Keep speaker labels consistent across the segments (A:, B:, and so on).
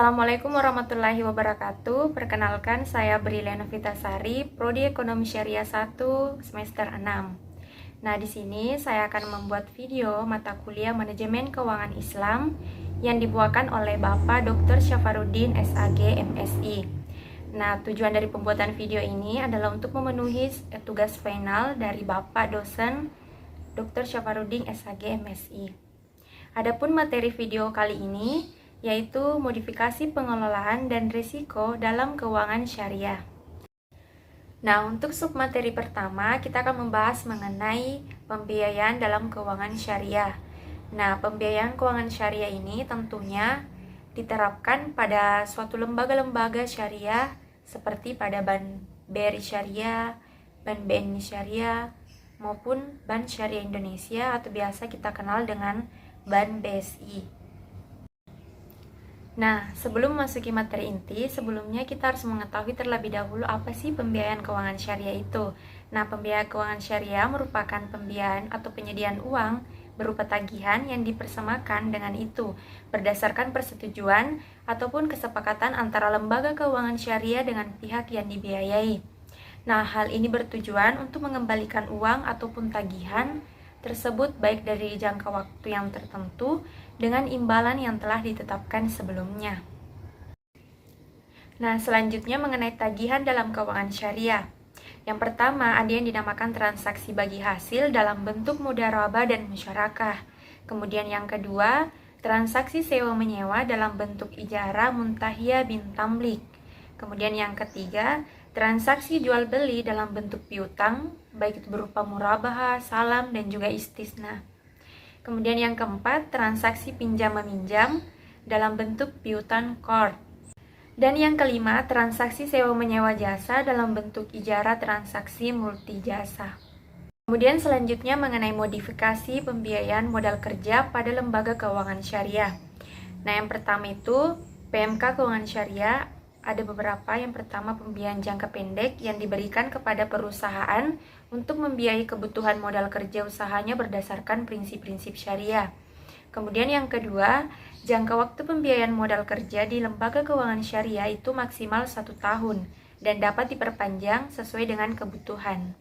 A: Assalamualaikum warahmatullahi wabarakatuh. Perkenalkan, saya Briliana Vitasari, Prodi Ekonomi Syariah 1 semester 6. Nah, di sini saya akan membuat video mata kuliah Manajemen Keuangan Islam yang dibuatkan oleh Bapak Dr. Syafarudin SAG MSI. Nah, tujuan dari pembuatan video ini adalah untuk memenuhi tugas final dari Bapak dosen Dr. Syafarudin SAG MSI. Adapun materi video kali ini yaitu modifikasi pengelolaan dan risiko dalam keuangan syariah. Nah, untuk submateri pertama, kita akan membahas mengenai pembiayaan dalam keuangan syariah. Nah, pembiayaan keuangan syariah ini tentunya diterapkan pada suatu lembaga-lembaga syariah seperti pada Bank BRI Syariah, Bank BNI Syariah, maupun Bank Syariah Indonesia atau biasa kita kenal dengan Bank BSI. Nah, sebelum memasuki materi inti, sebelumnya kita harus mengetahui terlebih dahulu apa sih pembiayaan keuangan syariah itu. Nah, pembiayaan keuangan syariah merupakan pembiayaan atau penyediaan uang berupa tagihan yang dipersamakan dengan itu, berdasarkan persetujuan ataupun kesepakatan antara lembaga keuangan syariah dengan pihak yang dibiayai. Nah, hal ini bertujuan untuk mengembalikan uang ataupun tagihan tersebut baik dari jangka waktu yang tertentu dengan imbalan yang telah ditetapkan sebelumnya. Nah, selanjutnya mengenai tagihan dalam keuangan syariah. Yang pertama, ada yang dinamakan transaksi bagi hasil dalam bentuk mudharabah dan musyarakah. Kemudian yang kedua, transaksi sewa-menyewa dalam bentuk ijarah muntahiyah bin tamlik. Kemudian yang ketiga, transaksi jual beli dalam bentuk piutang, baik itu berupa murabahah, salam, dan juga istisna. Kemudian yang keempat, transaksi pinjam-meminjam dalam bentuk piutang qard. Dan yang kelima, transaksi sewa-menyewa jasa dalam bentuk ijarah transaksi multi jasa. Kemudian selanjutnya mengenai modifikasi pembiayaan modal kerja pada lembaga keuangan syariah. Nah, yang pertama itu PMK keuangan syariah. Ada beberapa. Yang pertama, pembiayaan jangka pendek yang diberikan kepada perusahaan untuk membiayai kebutuhan modal kerja usahanya berdasarkan prinsip-prinsip syariah. Kemudian yang kedua, jangka waktu pembiayaan modal kerja di lembaga keuangan syariah itu maksimal 1 tahun dan dapat diperpanjang sesuai dengan kebutuhan.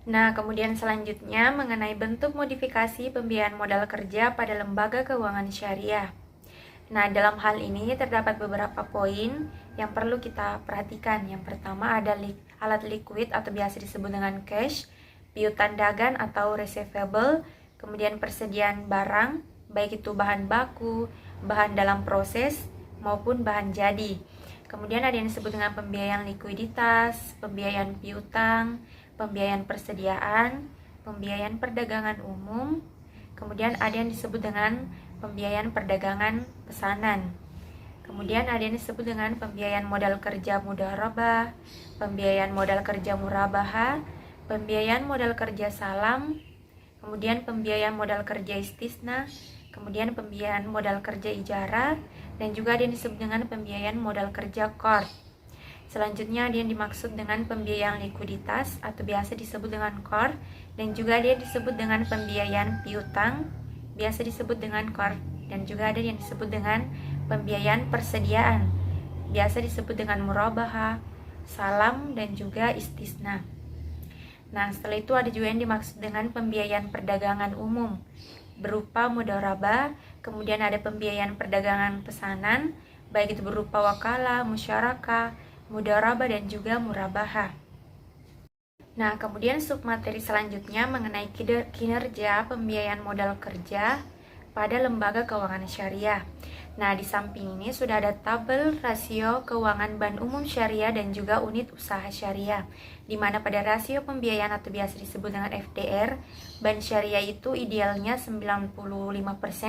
A: Nah, kemudian selanjutnya mengenai bentuk modifikasi pembiayaan modal kerja pada lembaga keuangan syariah. Nah, dalam hal ini terdapat beberapa poin yang perlu kita perhatikan. Yang pertama ada alat liquid atau biasa disebut dengan cash, piutang dagang atau receivable, kemudian persediaan barang, baik itu bahan baku, bahan dalam proses, maupun bahan jadi. Kemudian ada yang disebut dengan pembiayaan likuiditas, pembiayaan piutang, pembiayaan persediaan, pembiayaan perdagangan umum, kemudian ada yang disebut dengan pembiayaan perdagangan pesanan. Kemudian ada yang disebut dengan pembiayaan modal kerja mudharabah, pembiayaan modal kerja murabahah, pembiayaan modal kerja salam, kemudian pembiayaan modal kerja istisna, kemudian pembiayaan modal kerja ijarah, dan juga ada yang disebut dengan pembiayaan modal kerja qard. Selanjutnya ada yang dimaksud dengan pembiayaan likuiditas atau biasa disebut dengan qard, dan juga ada yang disebut dengan pembiayaan piutang, biasa disebut dengan qard, dan juga ada yang disebut dengan pembiayaan persediaan, biasa disebut dengan murabahah, salam, dan juga istisna. Nah, setelah itu ada juga yang dimaksud dengan pembiayaan perdagangan umum berupa mudharabah, kemudian ada pembiayaan perdagangan pesanan, baik itu berupa wakalah, musyarakah, mudharabah, dan juga murabahah. Nah, kemudian submateri selanjutnya mengenai kinerja pembiayaan modal kerja pada lembaga keuangan syariah. Nah, di samping ini sudah ada tabel rasio keuangan bank umum syariah dan juga unit usaha syariah, di mana pada rasio pembiayaan atau biasa disebut dengan FDR, bank syariah itu idealnya 95%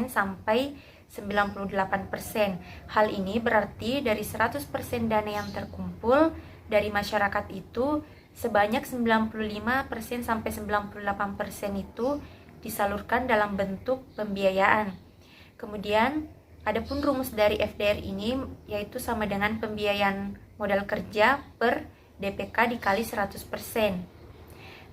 A: sampai 98%. Hal ini berarti dari 100% dana yang terkumpul dari masyarakat itu sebanyak 95% sampai 98% itu disalurkan dalam bentuk pembiayaan. Kemudian, adapun rumus dari FDR ini yaitu sama dengan pembiayaan modal kerja per DPK dikali 100%.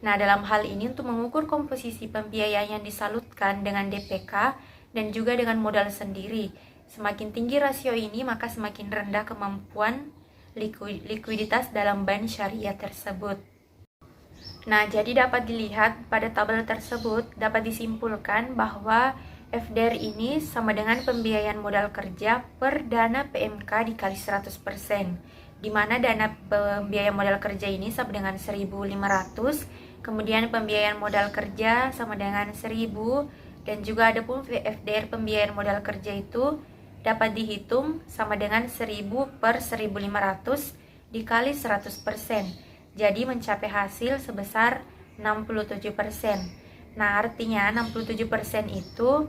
A: Nah, dalam hal ini untuk mengukur komposisi pembiayaan yang disalurkan dengan DPK dan juga dengan modal sendiri, Semakin tinggi rasio ini, maka semakin rendah kemampuan likuiditas dalam bank syariah tersebut. Nah, jadi dapat dilihat pada tabel tersebut dapat disimpulkan bahwa FDR ini sama dengan pembiayaan modal kerja per dana PMK dikali 100%, di mana dana pembiayaan modal kerja ini sama dengan 1.500, kemudian pembiayaan modal kerja sama dengan 1.000, dan juga ada pun FDR pembiayaan modal kerja itu dapat dihitung sama dengan 1.000 per 1.500 dikali 100%. Jadi mencapai hasil sebesar 67%. Nah, artinya 67% itu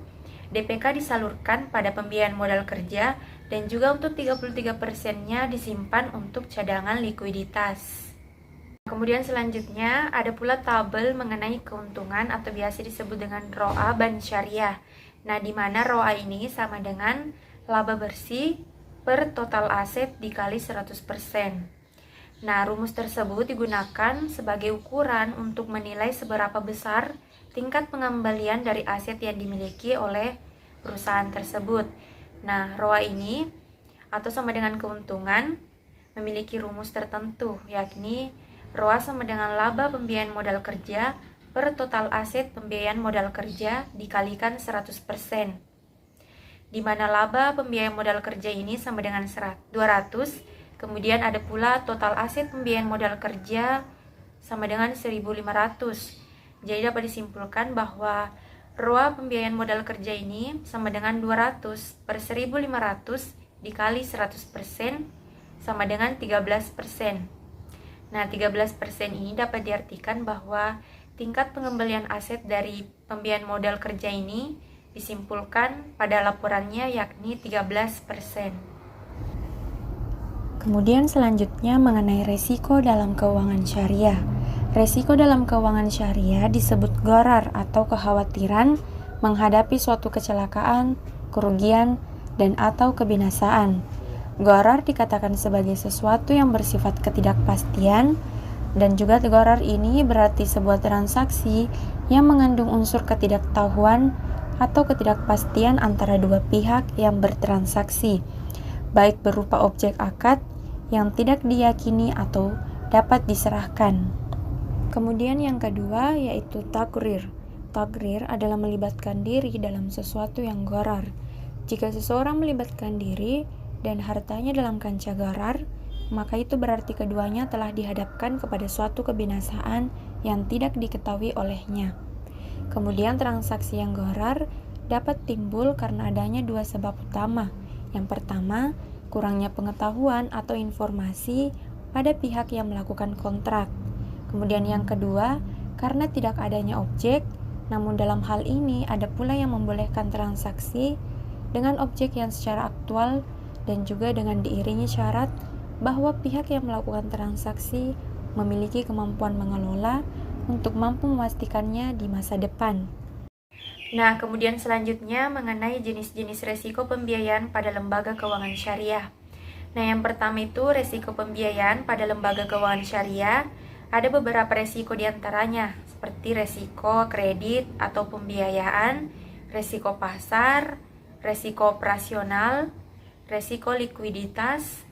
A: DPK disalurkan pada pembiayaan modal kerja dan juga untuk 33%-nya disimpan untuk cadangan likuiditas. Kemudian selanjutnya ada pula tabel mengenai keuntungan atau biasa disebut dengan ROA bank syariah. Nah, di mana ROA ini sama dengan laba bersih per total aset dikali 100%. Nah, rumus tersebut digunakan sebagai ukuran untuk menilai seberapa besar tingkat pengembalian dari aset yang dimiliki oleh perusahaan tersebut. Nah, ROA ini atau sama dengan keuntungan memiliki rumus tertentu, yakni ROA sama dengan laba pembiayaan modal kerja per total aset pembiayaan modal kerja dikalikan 100%. Di mana laba pembiayaan modal kerja ini sama dengan 200. Kemudian ada pula total aset pembiayaan modal kerja sama dengan 1.500. Jadi dapat disimpulkan bahwa ROA pembiayaan modal kerja ini sama dengan 200 per 1.500 dikali 100% sama dengan 13%. Nah, 13% ini dapat diartikan bahwa tingkat pengembalian aset dari pembiayaan modal kerja ini disimpulkan pada laporannya yakni 13%.
B: Kemudian selanjutnya mengenai resiko dalam keuangan syariah. Resiko dalam keuangan syariah disebut gharar atau kekhawatiran menghadapi suatu kecelakaan, kerugian, dan atau kebinasaan. Gharar dikatakan sebagai sesuatu yang bersifat ketidakpastian, dan juga gharar ini berarti sebuah transaksi yang mengandung unsur ketidaktahuan atau ketidakpastian antara dua pihak yang bertransaksi, baik berupa objek akad yang tidak diyakini atau dapat diserahkan. Kemudian yang kedua yaitu taqrir. Taqrir adalah melibatkan diri dalam sesuatu yang gharar. Jika seseorang melibatkan diri dan hartanya dalam kancah gharar, maka itu berarti keduanya telah dihadapkan kepada suatu kebinasaan yang tidak diketahui olehnya. Kemudian transaksi yang gharar dapat timbul karena adanya dua sebab utama. Yang pertama, kurangnya pengetahuan atau informasi pada pihak yang melakukan kontrak. Kemudian yang kedua, karena tidak adanya objek, namun dalam hal ini ada pula yang membolehkan transaksi dengan objek yang secara aktual dan juga dengan diiringi syarat bahwa pihak yang melakukan transaksi memiliki kemampuan mengelola untuk mampu memastikannya di masa depan.
A: Nah, kemudian selanjutnya mengenai jenis-jenis resiko pembiayaan pada lembaga keuangan syariah. Nah, yang pertama itu resiko pembiayaan pada lembaga keuangan syariah. Ada beberapa resiko diantaranya, seperti resiko kredit atau pembiayaan, resiko pasar, resiko operasional, resiko likuiditas,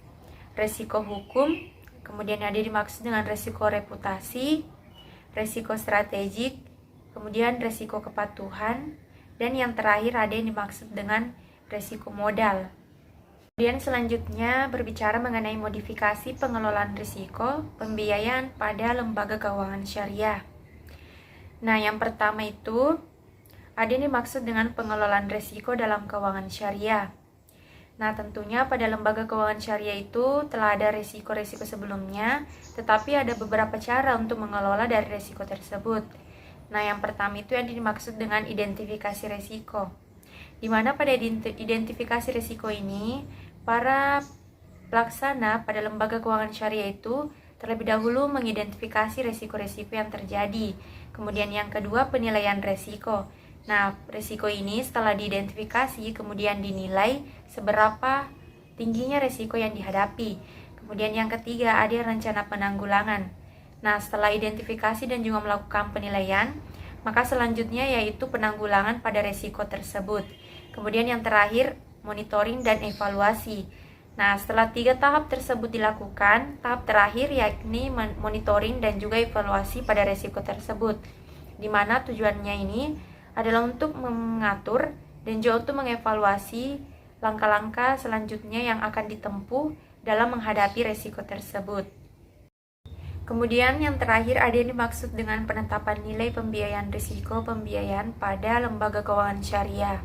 A: resiko hukum, kemudian ada dimaksud dengan resiko reputasi, resiko strategik, kemudian resiko kepatuhan, dan yang terakhir ada yang dimaksud dengan resiko modal. Kemudian selanjutnya berbicara mengenai modifikasi pengelolaan risiko pembiayaan pada lembaga keuangan syariah. Nah, yang pertama itu ada yang dimaksud dengan pengelolaan risiko dalam keuangan syariah. Nah, tentunya pada lembaga keuangan syariah itu telah ada risiko-risiko sebelumnya, tetapi ada beberapa cara untuk mengelola dari risiko tersebut. Nah, yang pertama itu yang dimaksud dengan identifikasi risiko, di mana pada identifikasi risiko ini, para pelaksana pada lembaga keuangan syariah itu terlebih dahulu mengidentifikasi risiko-risiko yang terjadi. Kemudian yang kedua, penilaian risiko. Nah, risiko ini setelah diidentifikasi, kemudian dinilai seberapa tingginya risiko yang dihadapi. Kemudian yang ketiga, ada rencana penanggulangan. Nah, setelah identifikasi dan juga melakukan penilaian, maka selanjutnya yaitu penanggulangan pada risiko tersebut. Kemudian yang terakhir, monitoring, dan evaluasi. Nah, setelah 3 tahap tersebut dilakukan, tahap terakhir yakni monitoring dan juga evaluasi pada resiko tersebut, di mana tujuannya ini adalah untuk mengatur dan juga untuk mengevaluasi langkah-langkah selanjutnya yang akan ditempuh dalam menghadapi resiko tersebut. Kemudian yang terakhir ada yang dimaksud dengan penetapan nilai pembiayaan risiko pembiayaan pada lembaga keuangan syariah.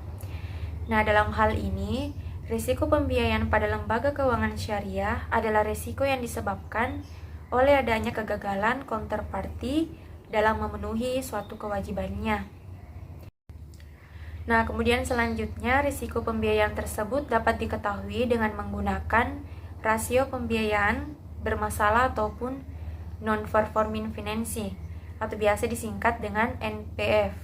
A: Nah, dalam hal ini, risiko pembiayaan pada lembaga keuangan syariah adalah risiko yang disebabkan oleh adanya kegagalan counterparty dalam memenuhi suatu kewajibannya. Nah, kemudian selanjutnya risiko pembiayaan tersebut dapat diketahui dengan menggunakan rasio pembiayaan bermasalah ataupun non-performing financing atau biasa disingkat dengan NPF.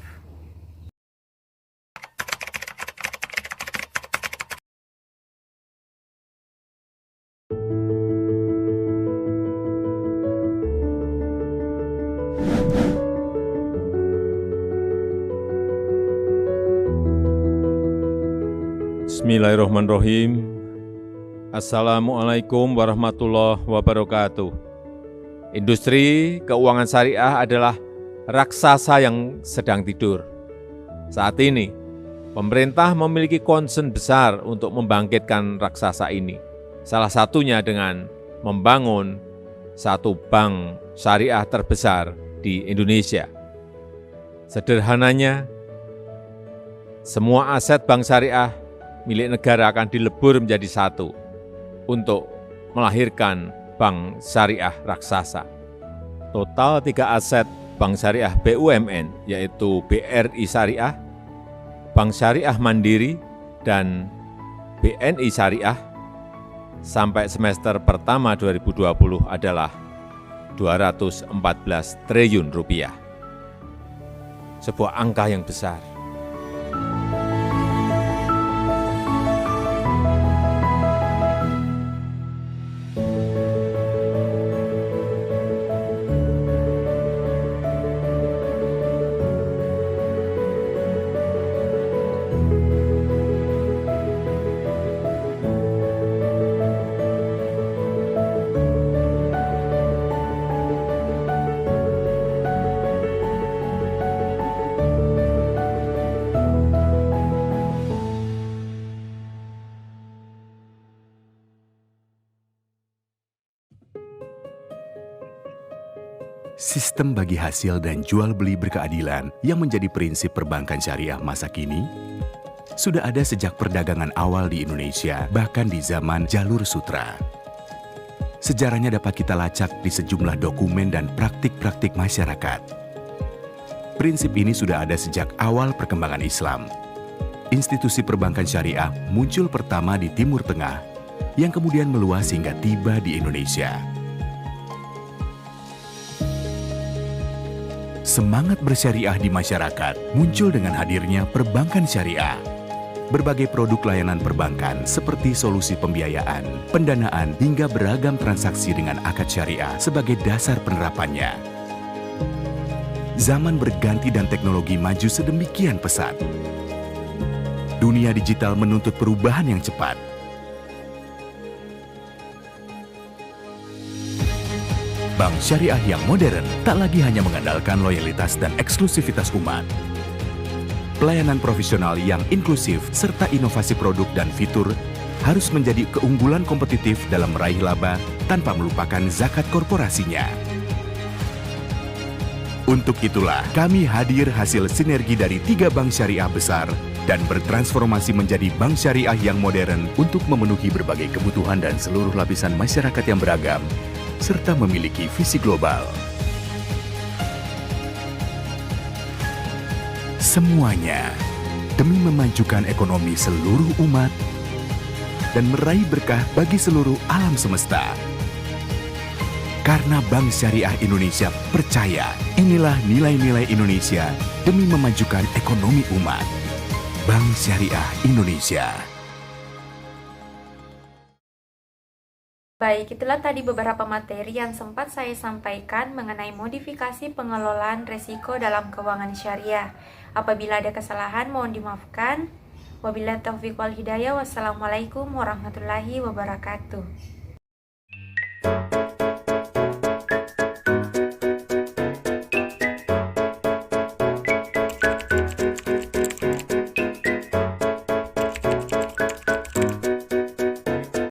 C: Bismillahirrahmanirrahim. Assalamualaikum warahmatullahi wabarakatuh. Industri keuangan syariah adalah raksasa yang sedang tidur. Saat ini, pemerintah memiliki concern besar untuk membangkitkan raksasa ini. Salah satunya dengan membangun satu bank syariah terbesar di Indonesia. Sederhananya, semua aset bank syariah milik negara akan dilebur menjadi satu untuk melahirkan bank syariah raksasa. Total 3 aset bank syariah BUMN yaitu BRI Syariah, Bank Syariah Mandiri, dan BNI Syariah sampai semester pertama 2020 adalah 214 triliun rupiah. Sebuah angka yang besar.
D: Sistem bagi hasil dan jual beli berkeadilan yang menjadi prinsip perbankan syariah masa kini sudah ada sejak perdagangan awal di Indonesia, bahkan di zaman Jalur Sutra. Sejarahnya dapat kita lacak di sejumlah dokumen dan praktik-praktik masyarakat. Prinsip ini sudah ada sejak awal perkembangan Islam. Institusi perbankan syariah muncul pertama di Timur Tengah, yang kemudian meluas hingga tiba di Indonesia. Semangat bersyariah di masyarakat muncul dengan hadirnya perbankan syariah. Berbagai produk layanan perbankan seperti solusi pembiayaan, pendanaan, hingga beragam transaksi dengan akad syariah sebagai dasar penerapannya. Zaman berganti dan teknologi maju sedemikian pesat. Dunia digital menuntut perubahan yang cepat. Bank syariah yang modern tak lagi hanya mengandalkan loyalitas dan eksklusivitas umat. Pelayanan profesional yang inklusif serta inovasi produk dan fitur harus menjadi keunggulan kompetitif dalam meraih laba tanpa melupakan zakat korporasinya. Untuk itulah kami hadir hasil sinergi dari 3 bank syariah besar dan bertransformasi menjadi bank syariah yang modern untuk memenuhi berbagai kebutuhan dan seluruh lapisan masyarakat yang beragam, serta memiliki visi global. Semuanya demi memajukan ekonomi seluruh umat dan meraih berkah bagi seluruh alam semesta. Karena Bank Syariah Indonesia percaya inilah nilai-nilai Indonesia demi memajukan ekonomi umat. Bank Syariah Indonesia.
A: Baik, itulah tadi beberapa materi yang sempat saya sampaikan mengenai modifikasi pengelolaan risiko dalam keuangan syariah. Apabila ada kesalahan, mohon dimaafkan. Wabillahi taufiq wal hidayah. Wassalamualaikum warahmatullahi wabarakatuh.